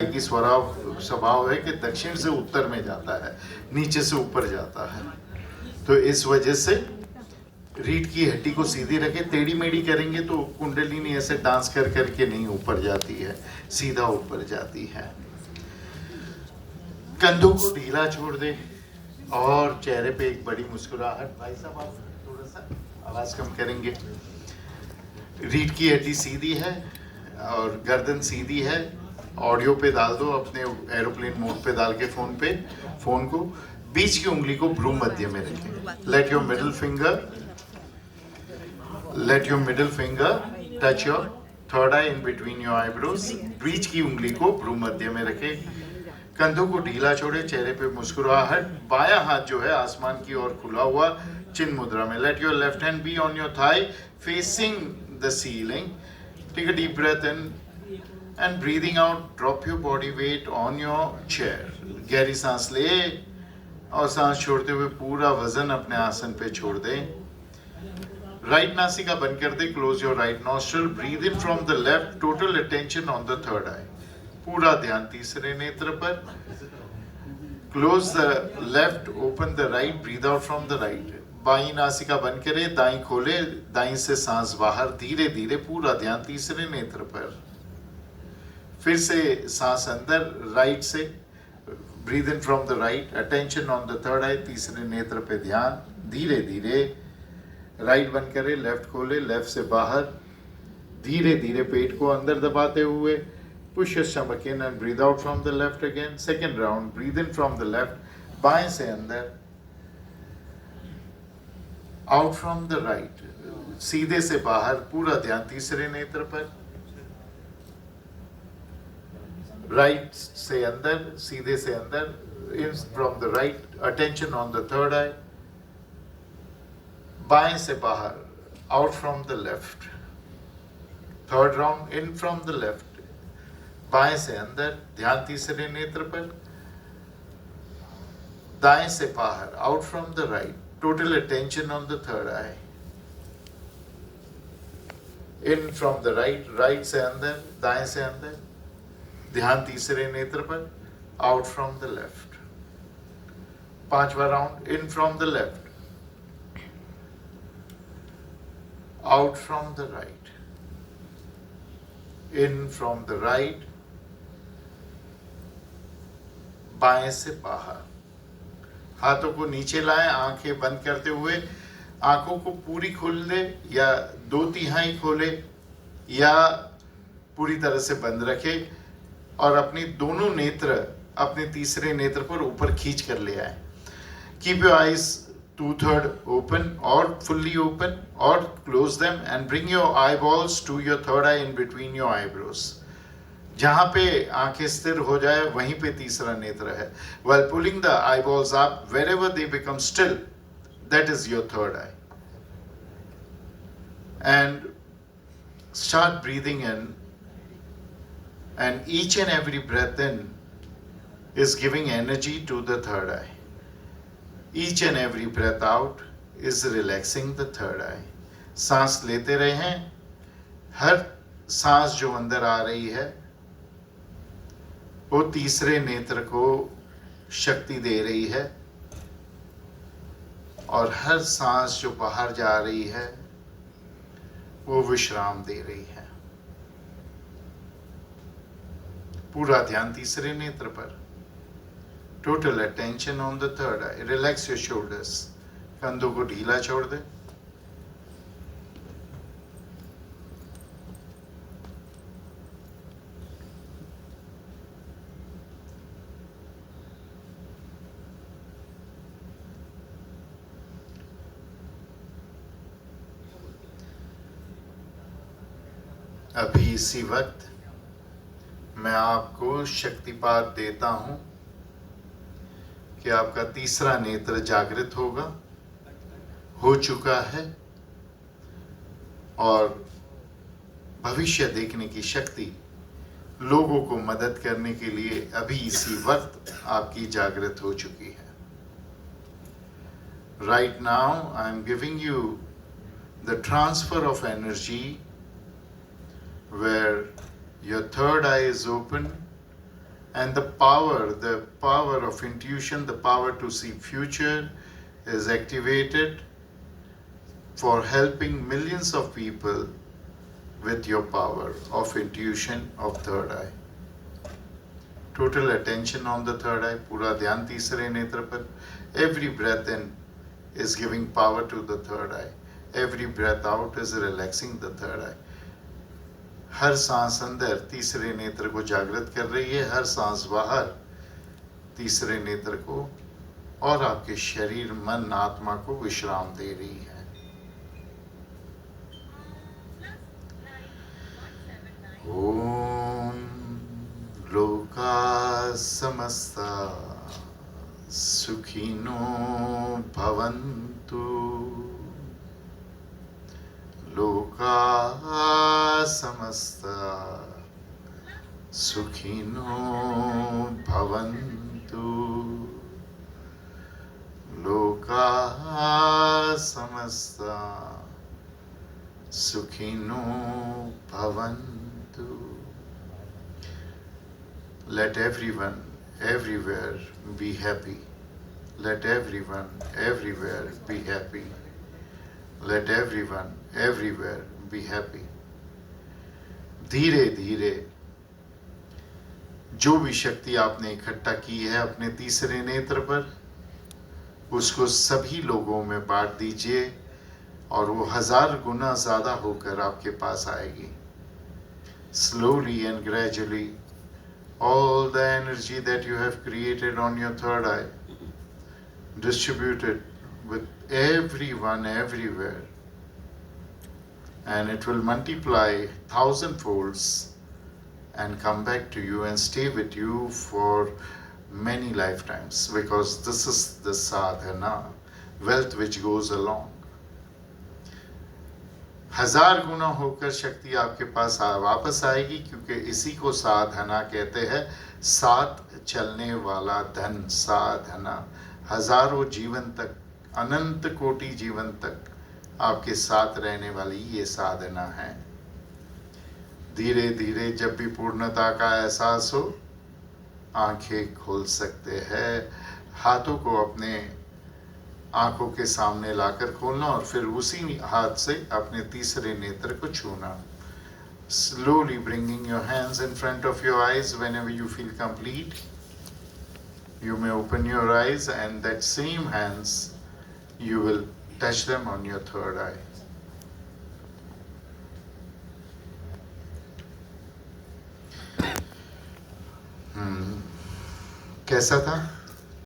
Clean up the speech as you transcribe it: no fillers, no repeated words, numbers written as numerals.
की स्वभाव है कि दक्षिण से उत्तर में जाता है, नीचे से ऊपर जाता है। तो इस वजह से रीढ़ की हड्डी को सीधी रखे, टेढ़ी मेढ़ी करेंगे तो कुंडलिनी ऐसे डांस कर करके नहीं ऊपर जाती है, सीधा ऊपर जाती है। कंधों को ढीला छोड़ दे और चेहरे पे एक बड़ी मुस्कुराहट। भाई साहब आप थोड़ा सा आवाज कम करेंगे। रीढ़ की हड्डी सीधी है और गर्दन सीधी है। ऑडियो पे डाल दो, अपने एरोप्लेन मोड पे डाल के फोन को बीच की उंगली को भ्रू मध्य में रखें। Let your middle finger touch your third eye in between your eyebrows. बीच की उंगली को भ्रू मध्य में रखें। कंधों को ढीला छोड़े, चेहरे पे मुस्कुराहट। बायां हाथ जो है आसमान की ओर खुला हुआ चिन्ह मुद्रा में। Let your left hand be on your thigh facing the ceiling. Take a deep breath in and breathing out, drop your body weight on your chair. गहरी सांस ले और सांस छोड़ते हुए पूरा वजन अपने आसन पे छोड़ दे। राइट नासिका बंद कर दे। Close your right nostril. Breathe in from the left, total attention on the third eye. पूरा ध्यान तीसरे नेत्र पर। Close the left, open the right, breathe out from the right. बाई नासिका बंद करे, दाई खोले, दाई से सांस बाहर। धीरे धीरे पूरा ध्यान तीसरे नेत्र पर। फिर से सांस अंदर, राइट से। Breathe in from the right, attention on the third eye. तीसरे नेत्र पे ध्यान। धीरे धीरे राइट बंद करे, लेफ्ट खोले, लेफ्ट से बाहर। धीरे धीरे पेट को अंदर दबाते हुए push your stomach in and breathe out from the left again. Second round, breathe in from the left, बाएं से अंदर, आउट फ्रॉम द राइट, सीधे से बाहर। पूरा ध्यान तीसरे नेत्र पर। राइट से अंदर, सीधे से अंदर, in from the right, attention on the third eye. बाएं से बाहर, out from the left. Third round, in from the left, बाएं से अंदर, ध्यान तीसरे नेत्र पर। दाएं से बाहर, out from the right, total attention on the third eye. In from the right, right से अंदर, दाएं से अंदर, ध्यान तीसरे नेत्र पर, आउट फ्रॉम द लेफ्ट। पांचवा round, in from the left, out from the right, in from the right, बाएं से बाहर। हाथों को नीचे लाएं, आंखें बंद करते हुए। आंखों को पूरी खोल दे या 2/3 खोले या पूरी तरह से बंद रखे और अपनी दोनों नेत्र अपने तीसरे नेत्र पर ऊपर खींच कर ले आए। कीप योर आईज 2/3 ओपन और फुल्ली ओपन और close them and bring your eyeballs to your third eye in between your eyebrows. जहां पे आंखें स्थिर हो जाए वहीं पे तीसरा नेत्र है। While pulling the I balls up, wherever they become still, that is your third eye. And start breathing in, and each and every breath in is giving energy to the third eye. Each and every breath out is relaxing the third eye. सांस लेते रहें। हर सांस जो अंदर आ रही है वो तीसरे नेत्र को शक्ति दे रही है और हर सांस जो बाहर जा रही है वो विश्राम दे रही है। पूरा ध्यान तीसरे नेत्र पर। Total attention on the third I. Relax your shoulders. कंधों को ढीला छोड़ दे। अभी इसी वक्त मैं आपको शक्तिपात देता हूं कि आपका तीसरा नेत्र जागृत होगा, हो चुका है और भविष्य देखने की शक्ति, लोगों को मदद करने के लिए अभी इसी वक्त आपकी जागृत हो चुकी है। Right now I am giving you the transfer of energy where your third eye is open and the power of intuition, the power to see future is activated for helping millions of people with your power of intuition of third eye. Total attention on the third eye, पूरा ध्यान तीसरे नेत्र पर. Every breath in is giving power to the third eye. Every breath out is relaxing the third eye. हर सांस अंदर तीसरे नेत्र को जागृत कर रही है, हर सांस बाहर तीसरे नेत्र को और आपके शरीर, मन, आत्मा को विश्राम दे रही है. ओम लोका समस्ता सुखिनो भवन्तु. लोका समस्ता सुखिनो भवन्तु. लोका समस्ता सुखिनो भवन्तु. Let everyone everywhere be happy. Let everyone everywhere be happy. Let everyone everywhere be happy. धीरे धीरे जो भी शक्ति आपने इकट्ठा की है अपने तीसरे नेत्र पर, उसको सभी लोगों में बांट दीजिए और वो 1000 गुना ज्यादा होकर आपके पास आएगी. Slowly and gradually, all the energy that you have created on your third eye, distribute it with everyone everywhere, and it will multiply 1,000 folds and come back to you and stay with you for many lifetimes, because this is the sadhana, wealth which goes along. 1000 गुना होकर शक्ति आपके पास वापस आएगी, क्योंकि इसी को साधना कहते हैं. साथ चलने वाला धन साधना. हजारों जीवन तक, अनंत कोटि जीवन तक आपके साथ रहने वाली ये साधना है. धीरे धीरे जब भी पूर्णता का एहसास हो, आंखें खोल सकते हैं. हाथों को अपने आंखों के सामने लाकर खोलना और फिर उसी हाथ से अपने तीसरे नेत्र को छूना. Slowly bringing your hands in front of your eyes. Whenever you feel complete, you may open your eyes, and that same hands, you will touch them on your third eye. कैसा था?